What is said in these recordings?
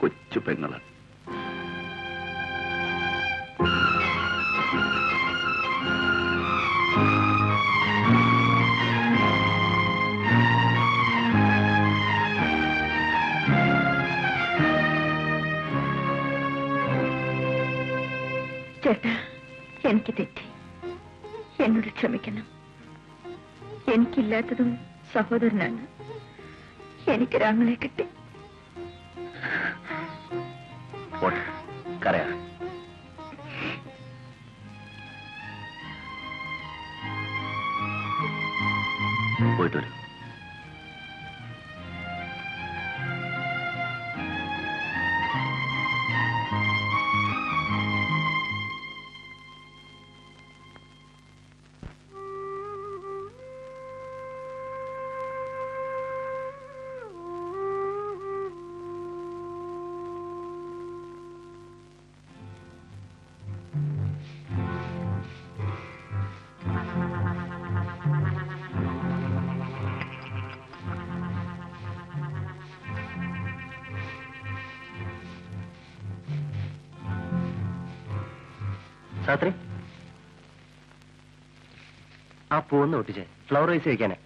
കൊച്ചു പെങ്ങള്. ചേട്ടാ, എനിക്ക് തെറ്റി, എന്നോട് ക്ഷമിക്കണം. എനിക്കില്ലാത്തതും സഹോദരനാണ്. എനിക്കൊരാങ്ങളെ കിട്ടി. കരയാ. പോയിട്ട് വരും. സാത്രി, ആ പൂന്ന് ഒട്ടിച്ചേ, ഫ്ലവർ വൈസ് വയ്ക്കാനേ.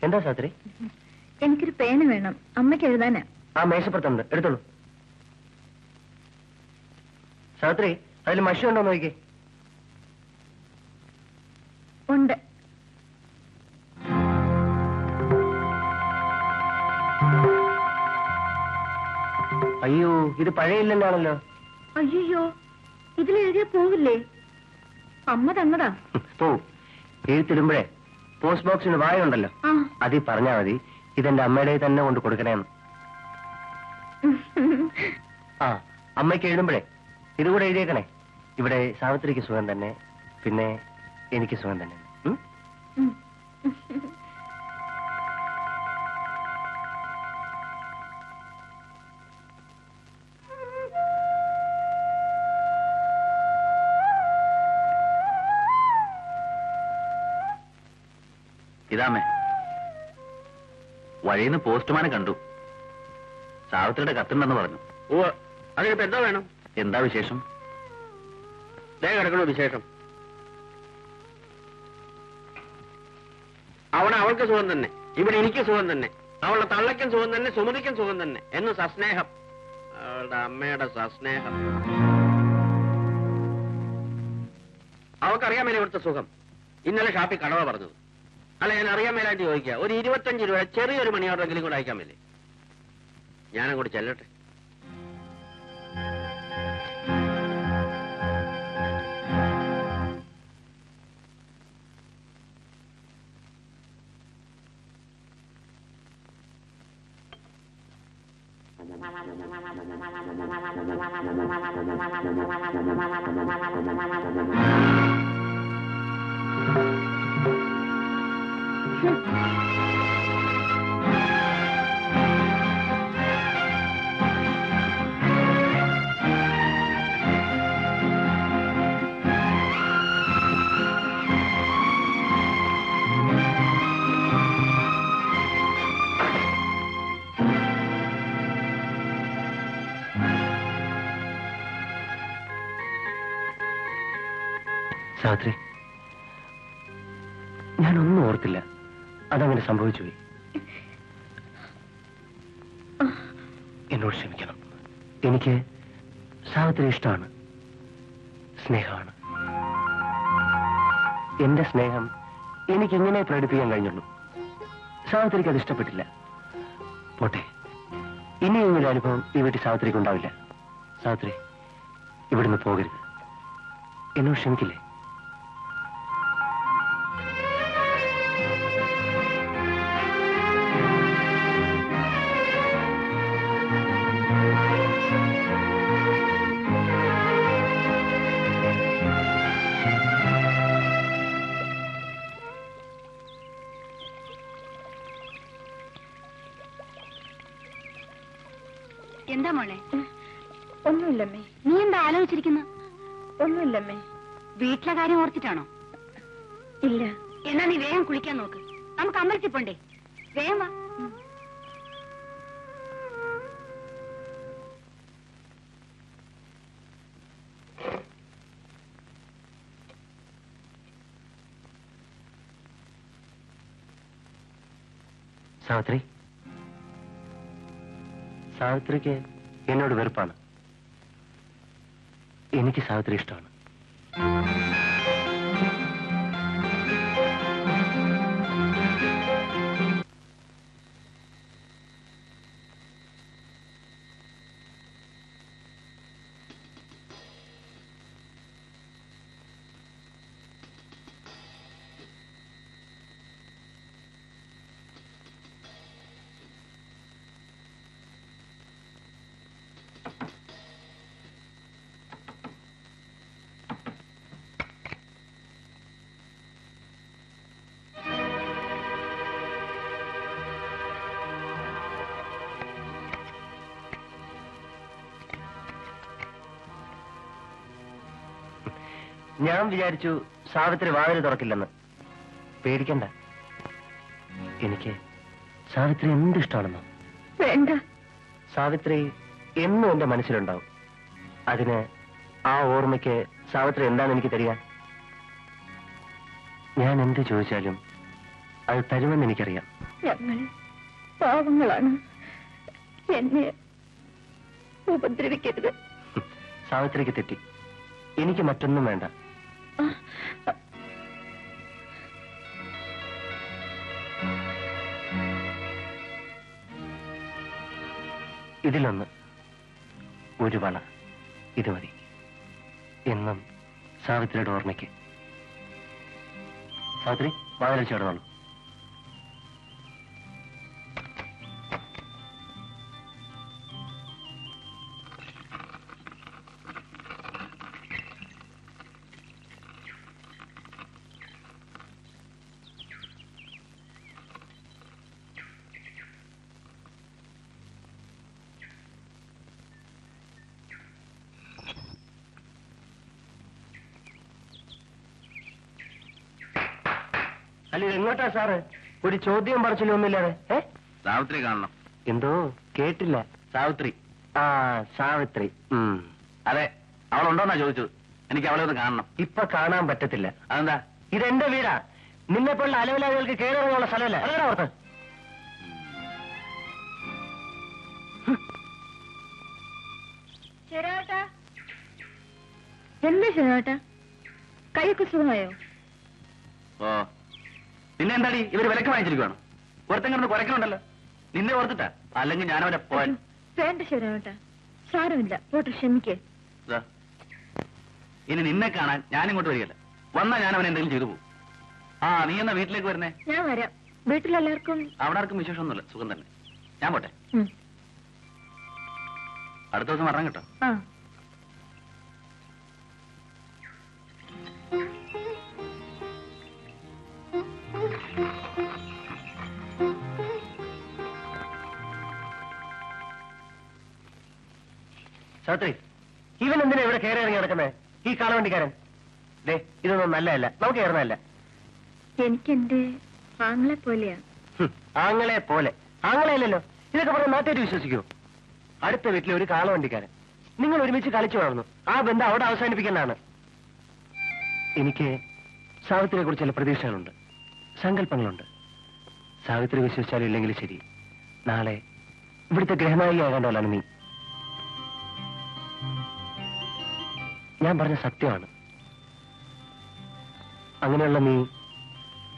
എന്താ സാത്രി? എനിക്കൊരു പേന വേണം, അമ്മയ്ക്ക് എഴുതാനാ. ആ മേശപ്പുറത്തുണ്ട്, എടുത്തോളൂ. സാത്രി, അതിൽ മഷി ഉണ്ടോ നോക്കിക്കേ. ഉണ്ട്. അയ്യോ, ഇത് പഴയ ഇല്ലെന്നാണല്ലോ. അയ്യോ, ഇതിലെഴുതിയാ പോവില്ലേ? അമ്മ തന്നതാ. പോവും. എഴുത്തിടുമ്പോഴേ പോസ്റ്റ് ബോക്സിന് വായ ഉണ്ടല്ലോ, അതിൽ പറഞ്ഞാ മതി ഇതെന്റെ അമ്മയുടെ തന്നെ കൊണ്ട് കൊടുക്കണേന്ന്. ആ, അമ്മയ്ക്ക് എഴുതുമ്പോഴേ ഇതുകൂടെ എഴുതിയേക്കണേ. ഇവിടെ സാവിത്രിക്ക് സുഖം തന്നെ, പിന്നെ എനിക്ക് സുഖം തന്നെ. ഇതാമേ, വഴിന്ന് പോസ്റ്റ്മാനെ കണ്ടു. സാവിത്രിയുടെ കത്തുണ്ടെന്ന് പറഞ്ഞു. ഓ, അതിനിപ്പോ എന്താ വേണം? എന്താ വിശേഷം? കിടക്കണോ വിശേഷം? അവിടെ അവൾക്ക് സുഖം തന്നെ, ഇവിടെ എനിക്ക് സുഖം തന്നെ, അവളുടെ തള്ളയ്ക്കും സുഖം തന്നെ, സുമതിക്കും സുഖം തന്നെ എന്ന് സസ്നേഹം. അവളുടെ അമ്മയുടെ സസ്നേഹം. അവൾക്കറിയാമല്ലേ ഇവിടുത്തെ സുഖം? ഇന്നലെ ഷാപ്പിൽ കടവ പറഞ്ഞത്. അല്ല, ഞാൻ അറിയാൻ മേലായിട്ട് ചോദിക്കുക, ഒരു 25 രൂപ ചെറിയൊരു മണി ഓർഡറെങ്കിലും കൂടെ അയക്കാൻ മേലേ? ഞാനങ്ങോട്ട് ചെല്ലട്ടെ. സാവിത്രി, ഞാനൊന്നും ഓർത്തില്ല, അതങ്ങനെ സംഭവിച്ചുപോയി. എന്നോട് ക്ഷമിക്കണം. എനിക്ക് സാവിത്രി ഇഷ്ടമാണ്, സ്നേഹമാണ്. എന്റെ സ്നേഹം എനിക്കിങ്ങനെ പ്രകടിപ്പിക്കാൻ കഴിഞ്ഞുള്ളൂ. സാവിത്രിക്ക് അത് ഇഷ്ടപ്പെട്ടില്ല. പോട്ടെ, ഇനി ഇങ്ങനെ അനുഭവം ഈ വീട്ടിൽ സാവിത്രിക്ക് ഉണ്ടാവില്ല. സാവിത്രി, ഇവിടുന്ന് പോകരുത്. എന്നോട് ക്ഷമിക്കില്ലേ? എന്താ മോളെ? ഒന്നുമില്ലമ്മേ. നീ എന്താ ആലോചിച്ചിരിക്കുന്ന? ഒന്നുമില്ലമ്മേ. വീട്ടിലെ കാര്യം ഓർത്തിട്ടാണോ? ഇല്ല. എന്നാ നീ വേഗം കുളിക്കാൻ നോക്ക്. നമുക്ക് അമ്പലത്തിൽ പോണ്ടേ? വേഗം വാ. സാവിത്രി, സാവിത്രിക്ക് എന്നോട് വെറുപ്പാണ്. എനിക്ക് സാവിത്രി ഇഷ്ടമാണ്. ഞാൻ വിചാരിച്ചു സാവിത്രി വാതിൽ തുറക്കില്ലെന്ന്. പേടിക്കണ്ട, എനിക്ക് സാവിത്രി എന്തിഷ്ടമാണെന്നോ. വേണ്ട. സാവിത്രി എന്നും എന്റെ മനസ്സിലുണ്ടാവും. അതിന് ആ ഓർമ്മയ്ക്ക് സാവിത്രി എന്താണ് എനിക്ക് തരിക? ഞാൻ എന്ത് ചോദിച്ചാലും അത് തരുമെന്ന് എനിക്കറിയാം. ഞങ്ങൾ പാവങ്ങളാണ്. എന്നെ ഉപദ്രവിക്കരുത്. സാവിത്രിക്ക് തെറ്റി. എനിക്ക് മറ്റൊന്നും വേണ്ട. ഇതിലൊന്ന്, ഒരു വള, ഇത് മതി. എന്നും സാവിത്രിയുടെ ഓർമ്മയ്ക്ക്. സാവിത്രി, വാതിൽ ചേർന്നോളൂ. അല്ല, എങ്ങോട്ടാ സാറ്? ഒരു ചോദ്യം പറച്ചിലും ഒന്നുമില്ലാതെ. സാവിത്രി കാണണം. എന്തോ കേട്ടില്ല. സാവിത്രി. ആ, സാവിത്രി. അതെ, അവളുണ്ടോന്നാ ചോദിച്ചത്. എനിക്ക് അവളെ ഒന്ന് കാണണം. ഇപ്പൊ കാണാൻ പറ്റത്തില്ല. അതെന്താ? ഇതെന്റെ വീടാ. നിന്നെ പോലുള്ള അലവലാദികൾക്ക് കയറിയുള്ള സ്ഥലമല്ല. അതാണ് ഓർത്ത്. എന്താ ശരിയാട്ടാ? കൈയൊക്കെ സുഖമായോ? ഓ, പിന്നെ എന്താടി ഇവര് വിലക്ക് വാങ്ങിച്ചിരിക്കുവാണ്? ഒരുത്തൻ കിടന്ന് കുരക്കണുണ്ടല്ലോ. നിന്നെ ഓർത്തിട്ടാ, അല്ലെങ്കിൽ ഞാനവനെ പോവാൻ. വേണ്ട ശരിയാട്ടാ, സാരമില്ല. പോട്ടെ, ക്ഷമിക്കേ. ഇനി നിന്നെ കാണാൻ ഞാനിങ്ങോട്ട് വരികയല്ല. വന്നാ ഞാൻ അവനെ എന്തെങ്കിലും ചെയ്തു പോകും. ആ, നീ എന്നാ വീട്ടിലേക്ക് വരുന്നേ? ഞാൻ വരാം. വീട്ടിലെല്ലാവർക്കും അവിടെ ആർക്കും വിശേഷമൊന്നുമില്ല, സുഖം തന്നെ. ഞാൻ പോട്ടെ. അടുത്ത ദിവസം വരണം കേട്ടോ. ആ. സാവിത്രി, ഇവൻ എന്തിനാ ഇവിടെ കയറി ഇറങ്ങി നടക്കുന്നത്? ഈ കാളവണ്ടിക്കാരൻ. ദേ, ഇതൊന്നും നല്ലതല്ല. നമുക്ക് കയറുന്നതല്ല. എനിക്കെന്റെ ആങ്ങളെ പോലെയാ. ആങ്ങളെ പോലെ? ആങ്ങളെയല്ലല്ലോ. ഇതൊക്കെ പറഞ്ഞ നാട്ടുകാർ വിശ്വസിക്കൂ? അടുത്ത വീട്ടിലെ ഒരു കാളവണ്ടിക്കാരൻ. നിങ്ങൾ ഒരുമിച്ച് കളിച്ചു വളർന്നു. ആ ബന്ധം അവിടെ അവസാനിപ്പിക്കുന്നതാണ്. എനിക്ക് സാവിത്രിയെ കുറിച്ച് ചില പ്രതീക്ഷകളുണ്ട്, സങ്കല്പങ്ങളുണ്ട്. സാവിത്രി വിശ്വസിച്ചാലും ഇല്ലെങ്കിലും ശരി, നാളെ ഇവിടുത്തെ ഗ്രഹനായികയാകേണ്ടവളാണ് നീ. ഞാൻ പറഞ്ഞ സത്യമാണ്. അങ്ങനെയുള്ള നീ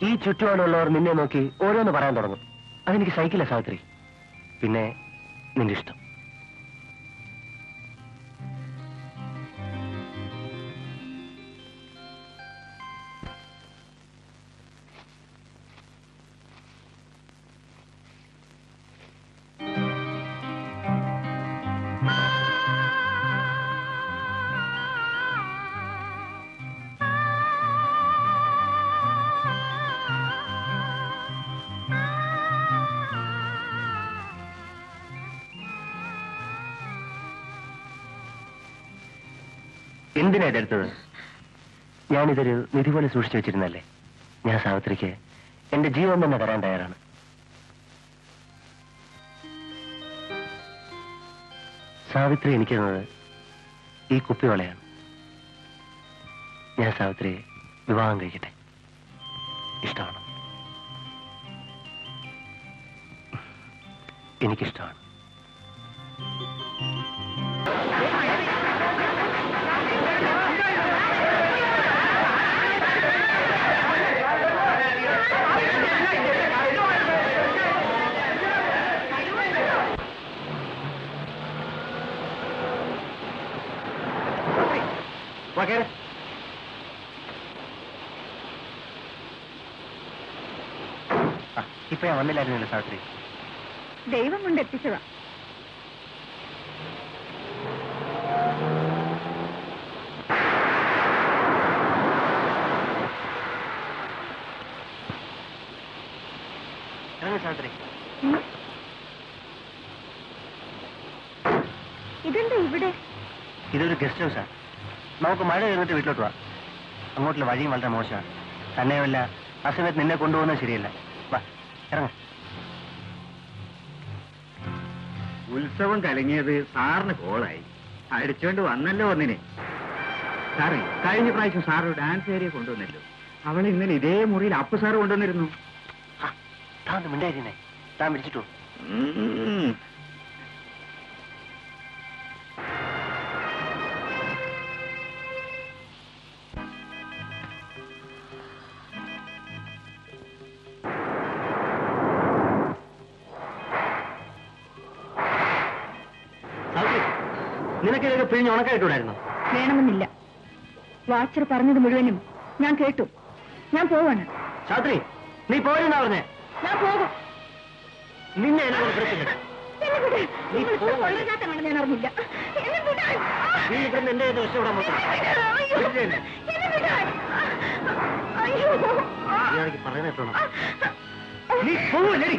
ഈ ചുറ്റുപാടുള്ളവർ നിന്നെ നോക്കി ഓരോന്ന് പറയാൻ തുടങ്ങും. അതെനിക്ക് സഹിക്കില്ല സാവിത്രി. പിന്നെ നിന്റെ ഇഷ്ടം. എന്തിനാ ഇതെടുത്തത്? ഞാനിതൊരു നിധി പോലെ സൂക്ഷിച്ചു വെച്ചിരുന്നല്ലേ. ഞാൻ സാവിത്രിക്ക് എന്റെ ജീവൻ തന്നെ തരാൻ തയ്യാറാണ്. സാവിത്രി എനിക്ക് തന്നത് ഈ കുപ്പിവളയാണ്. ഞാൻ സാവിത്രിയെ വിവാഹം കഴിക്കട്ടെ. ഇഷ്ടമാണ്. എനിക്കിഷ്ടമാണ്. ഇപ്പൊ ഞാൻ വന്നില്ലായിരുന്നല്ലോ സാവിത്രി. ദൈവം കൊണ്ട് എത്തിച്ചതാ. ഇറങ്ങി സാവിത്രി. ഇതെന്താ ഇവിടെ? ഇതൊരു ഗസ്റ്റ് ഹൗസാ. നമുക്ക് മഴ കഴിഞ്ഞിട്ട് വീട്ടിലോട്ട് പോവാം. അങ്ങോട്ടുള്ള വഴിയും വളരെ മോശമാണ്. തന്നെയുമല്ല, ആ സമയത്ത് നിന്നെ കൊണ്ടുപോകുന്നത് ശരിയല്ല. വാ, ഇറങ്ങ. ഉത്സവം കലങ്ങിയത് സാറിന് കോളായി. അടിച്ചോണ്ട് വന്നല്ലോ ഒന്നിനെ. സാറേ, കഴിഞ്ഞ പ്രാവശ്യം സാറ് ഡാൻസ് ഏരിയ കൊണ്ടുവന്നല്ലോ. അവൾ ഇന്നലെ ഇതേ മുറിയിൽ അപ്പു സാറ് കൊണ്ടുവന്നിരുന്നു. താൻ മിണ്ടായിരുന്നേ. താൻ വിളിച്ചിട്ടു. നിനക്കിതൊക്കെ പിഴിഞ്ഞ് ഉണക്കായിട്ടൂടായിരുന്നു? വേണമെന്നില്ല. വാച്ചർ പറഞ്ഞത് മുഴുവനും ഞാൻ കേട്ടു. ഞാൻ പോവാണ്. സാവിത്രി, നീ പോയെന്നാ പറഞ്ഞേ? ഞാൻ പോകും. നിന്നെ എന്നെ പുറത്തില്ല. ഞാൻ അറിഞ്ഞില്ല. നീ ഇവിടുന്ന് എന്റെ രക്ഷപ്പെടാൻ പറയുന്നത് നീ പോവല്ലേ?